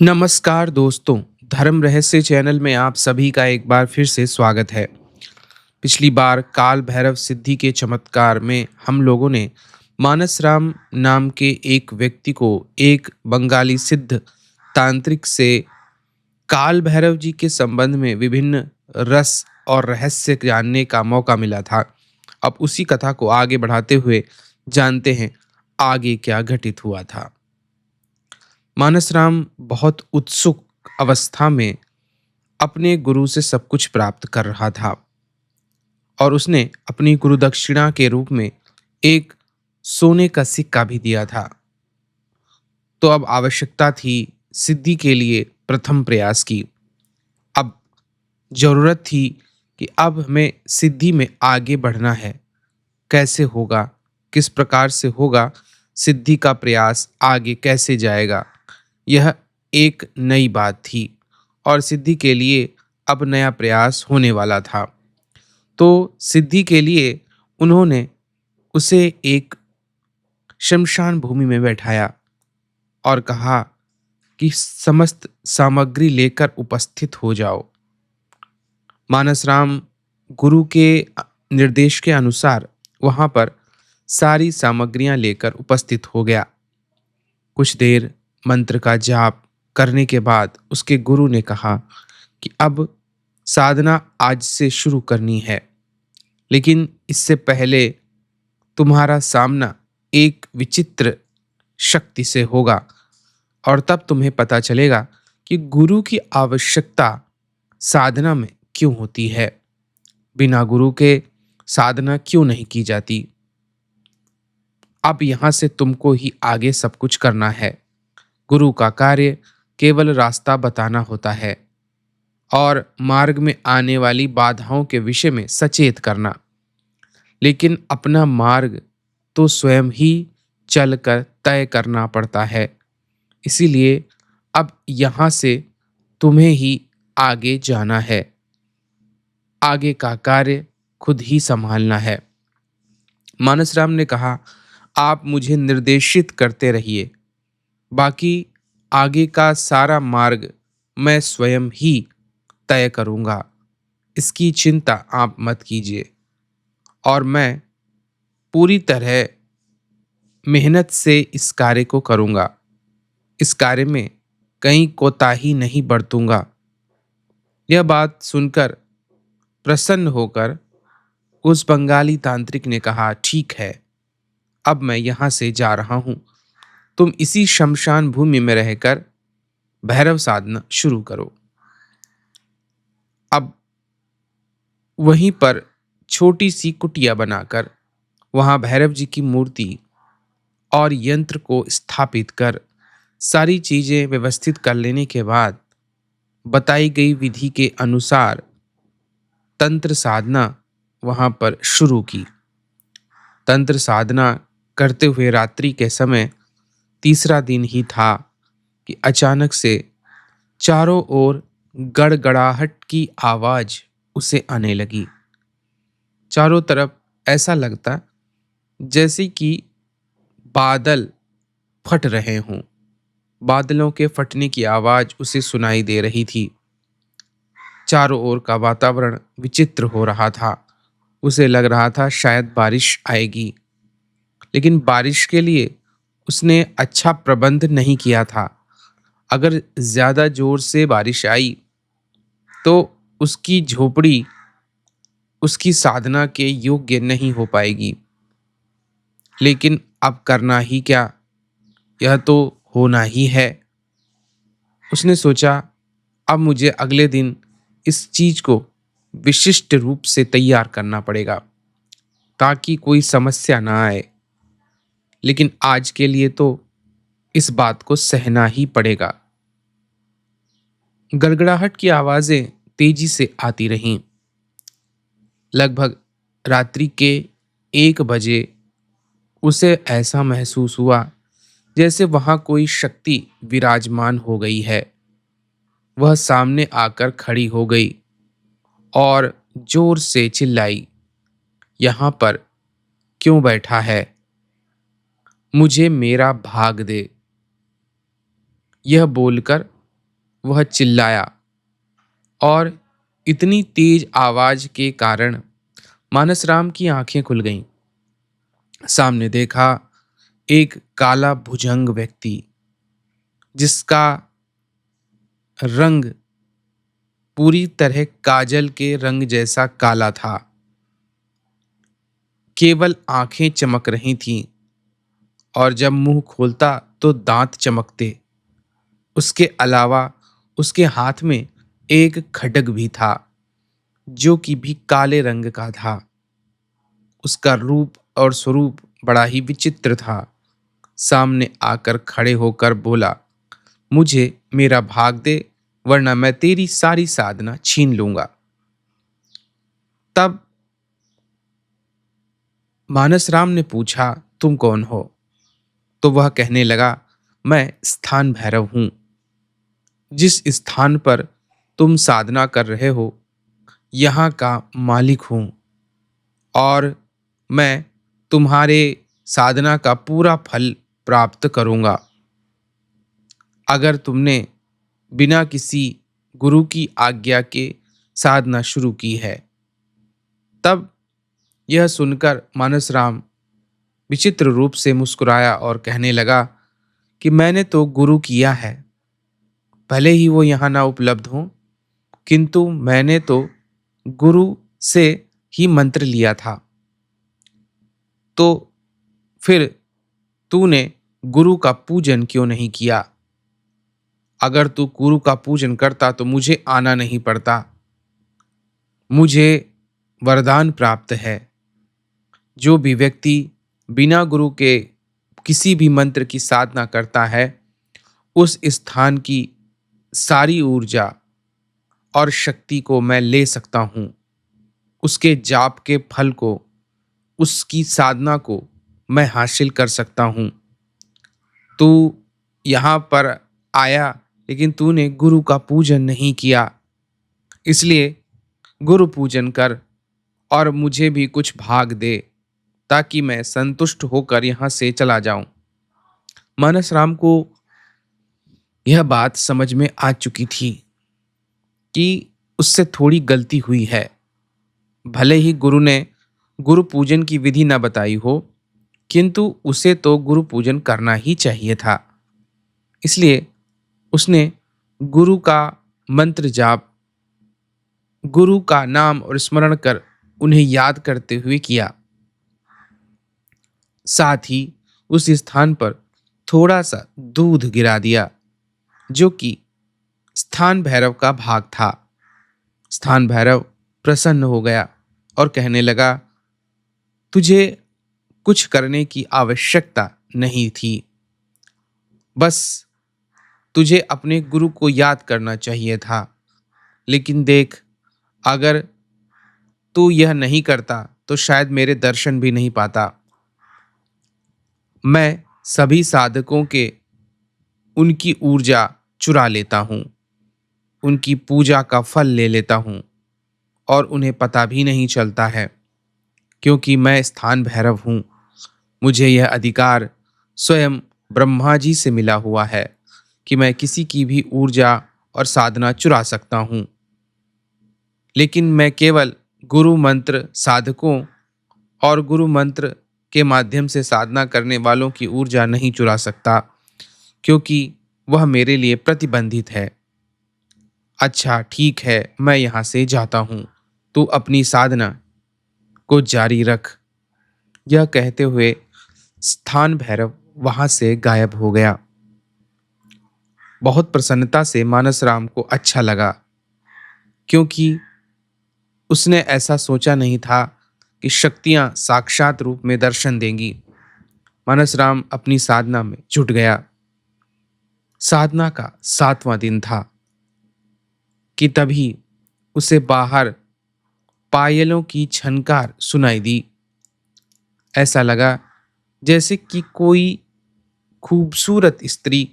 नमस्कार दोस्तों, धर्म रहस्य चैनल में आप सभी का एक बार फिर से स्वागत है। पिछली बार काल भैरव सिद्धि के चमत्कार में हम लोगों ने मानस राम नाम के एक व्यक्ति को एक बंगाली सिद्ध तांत्रिक से काल भैरव जी के संबंध में विभिन्न रस और रहस्य जानने का मौका मिला था। अब उसी कथा को आगे बढ़ाते हुए जानते हैं आगे क्या घटित हुआ था। मानसराम बहुत उत्सुक अवस्था में अपने गुरु से सब कुछ प्राप्त कर रहा था और उसने अपनी गुरु दक्षिणा के रूप में एक सोने का सिक्का भी दिया था। तो अब आवश्यकता थी सिद्धि के लिए प्रथम प्रयास की। अब जरूरत थी कि अब हमें सिद्धि में आगे बढ़ना है। कैसे होगा, किस प्रकार से होगा, सिद्धि का प्रयास आगे कैसे जाएगा, यह एक नई बात थी और सिद्धि के लिए अब नया प्रयास होने वाला था। तो सिद्धि के लिए उन्होंने उसे एक शमशान भूमि में बैठाया और कहा कि समस्त सामग्री लेकर उपस्थित हो जाओ। मानसराम गुरु के निर्देश के अनुसार वहां पर सारी सामग्रियां लेकर उपस्थित हो गया। कुछ देर मंत्र का जाप करने के बाद उसके गुरु ने कहा कि अब साधना आज से शुरू करनी है, लेकिन इससे पहले तुम्हारा सामना एक विचित्र शक्ति से होगा और तब तुम्हें पता चलेगा कि गुरु की आवश्यकता साधना में क्यों होती है, बिना गुरु के साधना क्यों नहीं की जाती। अब यहां से तुमको ही आगे सब कुछ करना है। गुरु का कार्य केवल रास्ता बताना होता है और मार्ग में आने वाली बाधाओं के विषय में सचेत करना, लेकिन अपना मार्ग तो स्वयं ही चलकर तय करना पड़ता है। इसीलिए अब यहाँ से तुम्हें ही आगे जाना है, आगे का कार्य खुद ही संभालना है। मानसराम ने कहा, आप मुझे निर्देशित करते रहिए, बाकी आगे का सारा मार्ग मैं स्वयं ही तय करूंगा। इसकी चिंता आप मत कीजिए और मैं पूरी तरह मेहनत से इस कार्य को करूंगा। इस कार्य में कहीं कोताही नहीं बरतूंगा। यह बात सुनकर प्रसन्न होकर उस बंगाली तांत्रिक ने कहा, ठीक है, अब मैं यहां से जा रहा हूं। तुम इसी शमशान भूमि में रहकर भैरव साधना शुरू करो। अब वहीं पर छोटी सी कुटिया बनाकर वहां भैरव जी की मूर्ति और यंत्र को स्थापित कर सारी चीजें व्यवस्थित कर लेने के बाद बताई गई विधि के अनुसार तंत्र साधना वहां पर शुरू की। तंत्र साधना करते हुए रात्रि के समय तीसरा दिन ही था कि अचानक से चारों ओर गड़गड़ाहट की आवाज उसे आने लगी। चारों तरफ ऐसा लगता जैसे कि बादल फट रहे हों। बादलों के फटने की आवाज उसे सुनाई दे रही थी। चारों ओर का वातावरण विचित्र हो रहा था। उसे लग रहा था शायद बारिश आएगी, लेकिन बारिश के लिए उसने अच्छा प्रबंध नहीं किया था। अगर ज्यादा जोर से बारिश आई तो उसकी झोपड़ी उसकी साधना के योग्य नहीं हो पाएगी। लेकिन अब करना ही क्या, यह तो होना ही है। उसने सोचा, अब मुझे अगले दिन इस चीज को विशिष्ट रूप से तैयार करना पड़ेगा ताकि कोई समस्या ना आए। लेकिन आज के लिए तो इस बात को सहना ही पड़ेगा। गड़गड़ाहट की आवाजें तेजी से आती रहीं। लगभग रात्रि के 1 बजे उसे ऐसा महसूस हुआ जैसे वहां कोई शक्ति विराजमान हो गई है। वह सामने आकर खड़ी हो गई और जोर से चिल्लाई, यहां पर क्यों बैठा है? मुझे मेरा भाग दे। यह बोलकर वह चिल्लाया और इतनी तेज आवाज के कारण मानसराम की आंखें खुल गईं। सामने देखा एक काला भुजंग व्यक्ति जिसका रंग पूरी तरह काजल के रंग जैसा काला था। केवल आंखें चमक रही थीं और जब मुंह खोलता तो दांत चमकते। उसके अलावा उसके हाथ में एक खड्ग भी था जो कि भी काले रंग का था। उसका रूप और स्वरूप बड़ा ही विचित्र था। सामने आकर खड़े होकर बोला, मुझे मेरा भाग दे वरना मैं तेरी सारी साधना छीन लूंगा। तब मानसराम ने पूछा, तुम कौन हो? तो वह कहने लगा, मैं स्थान भैरव हूं। जिस स्थान पर तुम साधना कर रहे हो यहाँ का मालिक हूं और मैं तुम्हारे साधना का पूरा फल प्राप्त करूंगा अगर तुमने बिना किसी गुरु की आज्ञा के साधना शुरू की है। तब यह सुनकर मानसराम विचित्र रूप से मुस्कुराया और कहने लगा कि मैंने तो गुरु किया है, भले ही वो यहाँ ना उपलब्ध हो, किंतु मैंने तो गुरु से ही मंत्र लिया था। तो फिर तूने गुरु का पूजन क्यों नहीं किया? अगर तू गुरु का पूजन करता तो मुझे आना नहीं पड़ता। मुझे वरदान प्राप्त है, जो भी व्यक्ति बिना गुरु के किसी भी मंत्र की साधना करता है उस स्थान की सारी ऊर्जा और शक्ति को मैं ले सकता हूँ। उसके जाप के फल को, उसकी साधना को मैं हासिल कर सकता हूँ। तू यहाँ पर आया लेकिन तूने गुरु का पूजन नहीं किया, इसलिए गुरु पूजन कर और मुझे भी कुछ भाग दे ताकि मैं संतुष्ट होकर यहाँ से चला जाऊं। मानसराम को यह बात समझ में आ चुकी थी कि उससे थोड़ी गलती हुई है। भले ही गुरु ने गुरु पूजन की विधि न बताई हो, किंतु उसे तो गुरु पूजन करना ही चाहिए था। इसलिए उसने गुरु का मंत्र जाप, गुरु का नाम और स्मरण कर उन्हें याद करते हुए किया। साथ ही उस स्थान पर थोड़ा सा दूध गिरा दिया जो कि स्थान भैरव का भाग था। स्थान भैरव प्रसन्न हो गया और कहने लगा, तुझे कुछ करने की आवश्यकता नहीं थी, बस तुझे अपने गुरु को याद करना चाहिए था। लेकिन देख, अगर तू यह नहीं करता तो शायद मेरे दर्शन भी नहीं पाता। मैं सभी साधकों के उनकी ऊर्जा चुरा लेता हूँ, उनकी पूजा का फल ले लेता हूँ और उन्हें पता भी नहीं चलता है, क्योंकि मैं स्थान भैरव हूँ। मुझे यह अधिकार स्वयं ब्रह्मा जी से मिला हुआ है कि मैं किसी की भी ऊर्जा और साधना चुरा सकता हूँ। लेकिन मैं केवल गुरु मंत्र साधकों और गुरु मंत्र के माध्यम से साधना करने वालों की ऊर्जा नहीं चुरा सकता, क्योंकि वह मेरे लिए प्रतिबंधित है। अच्छा ठीक है, मैं यहाँ से जाता हूँ, तू अपनी साधना को जारी रख। यह कहते हुए स्थान भैरव वहां से गायब हो गया। बहुत प्रसन्नता से मानसराम को अच्छा लगा, क्योंकि उसने ऐसा सोचा नहीं था कि शक्तियां साक्षात रूप में दर्शन देंगी। मानसराम अपनी साधना में जुट गया। साधना का 7वां दिन था कि तभी उसे बाहर पायलों की झनकार सुनाई दी। ऐसा लगा जैसे कि कोई खूबसूरत स्त्री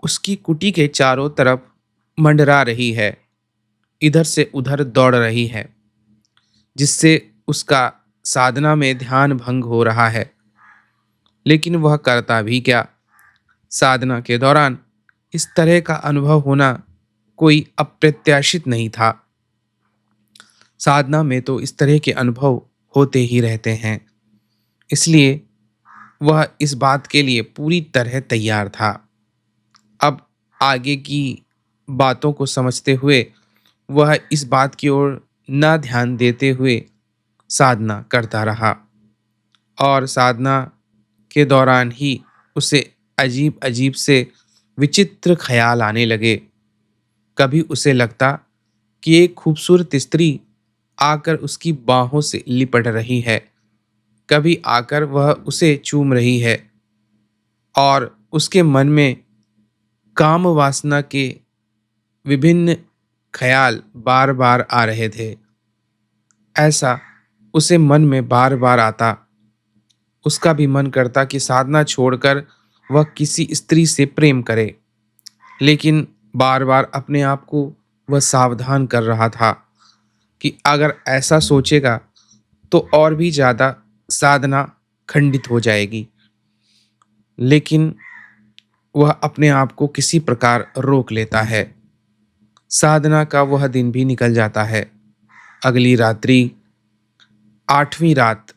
उसकी कुटी के चारों तरफ मंडरा रही है, इधर से उधर दौड़ रही है, जिससे उसका साधना में ध्यान भंग हो रहा है। लेकिन वह करता भी क्या? साधना के दौरान इस तरह का अनुभव होना कोई अप्रत्याशित नहीं था। साधना में तो इस तरह के अनुभव होते ही रहते हैं। इसलिए वह इस बात के लिए पूरी तरह तैयार था। अब आगे की बातों को समझते हुए वह इस बात की ओर न ध्यान देते हुए साधना करता रहा। और साधना के दौरान ही उसे अजीब अजीब से विचित्र ख्याल आने लगे। कभी उसे लगता कि एक खूबसूरत स्त्री आकर उसकी बाहों से लिपट रही है, कभी आकर वह उसे चूम रही है, और उसके मन में काम वासना के विभिन्न ख्याल बार बार आ रहे थे। ऐसा उसे मन में बार बार आता। उसका भी मन करता कि साधना छोड़कर वह किसी स्त्री से प्रेम करे, लेकिन बार बार अपने आप को वह सावधान कर रहा था कि अगर ऐसा सोचेगा तो और भी ज़्यादा साधना खंडित हो जाएगी। लेकिन वह अपने आप को किसी प्रकार रोक लेता है। साधना का वह दिन भी निकल जाता है। अगली रात्रि, 8वीं रात,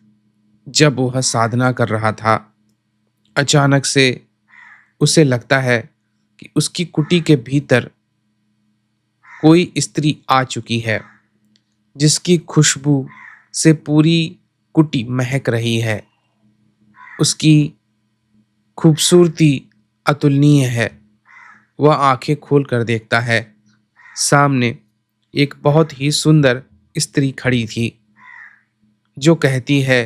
जब वह साधना कर रहा था, अचानक से उसे लगता है कि उसकी कुटी के भीतर कोई स्त्री आ चुकी है, जिसकी खुशबू से पूरी कुटी महक रही है। उसकी खूबसूरती अतुलनीय है। वह आंखें खोल कर देखता है, सामने एक बहुत ही सुंदर स्त्री खड़ी थी, जो कहती है,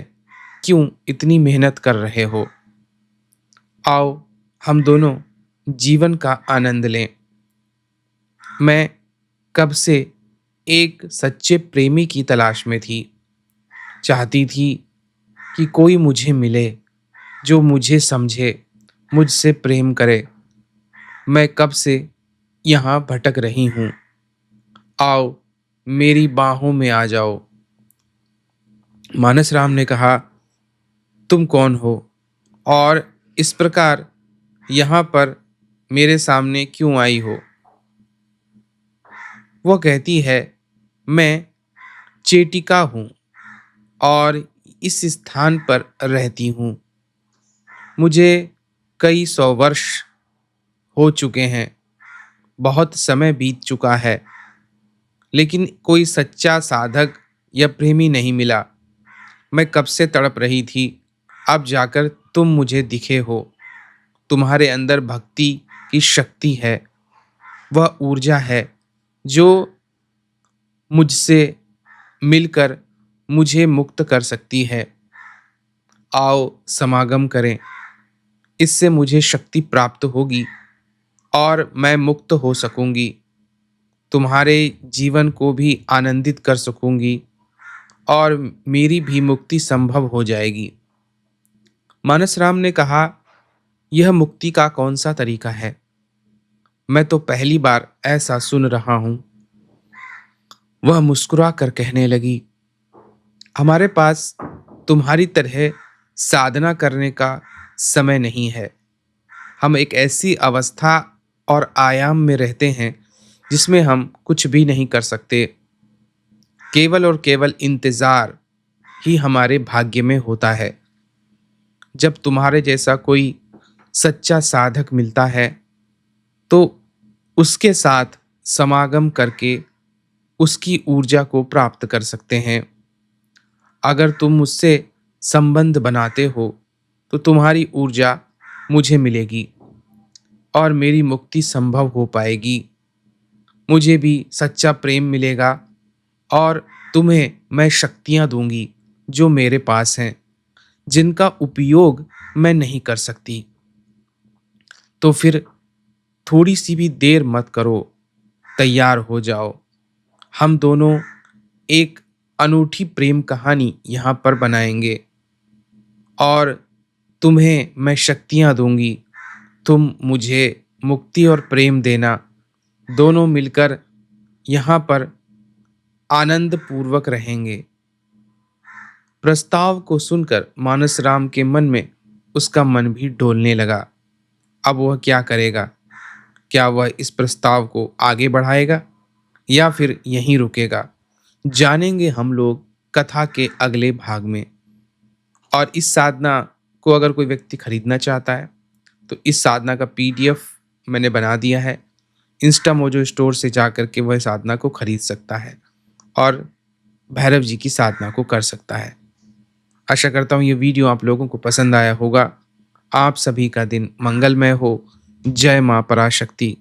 क्यों इतनी मेहनत कर रहे हो? आओ हम दोनों जीवन का आनंद लें। मैं कब से एक सच्चे प्रेमी की तलाश में थी। चाहती थी कि कोई मुझे मिले जो मुझे समझे, मुझसे प्रेम करे। मैं कब से यहाँ भटक रही हूँ। आओ मेरी बाहों में आ जाओ। मानस राम ने कहा, तुम कौन हो और इस प्रकार यहाँ पर मेरे सामने क्यों आई हो? वह कहती है, मैं चेटिका हूँ और इस स्थान पर रहती हूँ। मुझे कई 100 वर्ष हो चुके हैं, बहुत समय बीत चुका है, लेकिन कोई सच्चा साधक या प्रेमी नहीं मिला। मैं कब से तड़प रही थी, अब जाकर तुम मुझे दिखे हो। तुम्हारे अंदर भक्ति की शक्ति है, वह ऊर्जा है जो मुझसे मिलकर मुझे मुक्त कर सकती है। आओ समागम करें, इससे मुझे शक्ति प्राप्त होगी और मैं मुक्त हो सकूंगी, तुम्हारे जीवन को भी आनंदित कर सकूंगी और मेरी भी मुक्ति संभव हो जाएगी। मानस राम ने कहा, यह मुक्ति का कौन सा तरीका है? मैं तो पहली बार ऐसा सुन रहा हूं। वह मुस्कुरा कर कहने लगी, हमारे पास तुम्हारी तरह साधना करने का समय नहीं है। हम एक ऐसी अवस्था और आयाम में रहते हैं जिसमें हम कुछ भी नहीं कर सकते। केवल और केवल इंतजार ही हमारे भाग्य में होता है। जब तुम्हारे जैसा कोई सच्चा साधक मिलता है तो उसके साथ समागम करके उसकी ऊर्जा को प्राप्त कर सकते हैं। अगर तुम मुझसे संबंध बनाते हो तो तुम्हारी ऊर्जा मुझे मिलेगी और मेरी मुक्ति संभव हो पाएगी। मुझे भी सच्चा प्रेम मिलेगा और तुम्हें मैं शक्तियां दूंगी जो मेरे पास हैं, जिनका उपयोग मैं नहीं कर सकती। तो फिर थोड़ी सी भी देर मत करो, तैयार हो जाओ। हम दोनों एक अनूठी प्रेम कहानी यहाँ पर बनाएंगे और तुम्हें मैं शक्तियाँ दूंगी, तुम मुझे मुक्ति और प्रेम देना। दोनों मिलकर यहाँ पर आनंद पूर्वक रहेंगे। प्रस्ताव को सुनकर मानस राम के मन में उसका मन भी डोलने लगा। अब वह क्या करेगा? क्या वह इस प्रस्ताव को आगे बढ़ाएगा या फिर यहीं रुकेगा? जानेंगे हम लोग कथा के अगले भाग में। और इस साधना को अगर कोई व्यक्ति खरीदना चाहता है तो इस साधना का पीडीएफ मैंने बना दिया है। इंस्टामोजो स्टोर से जाकर के वह साधना को खरीद सकता है और भैरव जी की साधना को कर सकता है। आशा करता हूँ ये वीडियो आप लोगों को पसंद आया होगा। आप सभी का दिन मंगलमय हो। जय माँ पराशक्ति।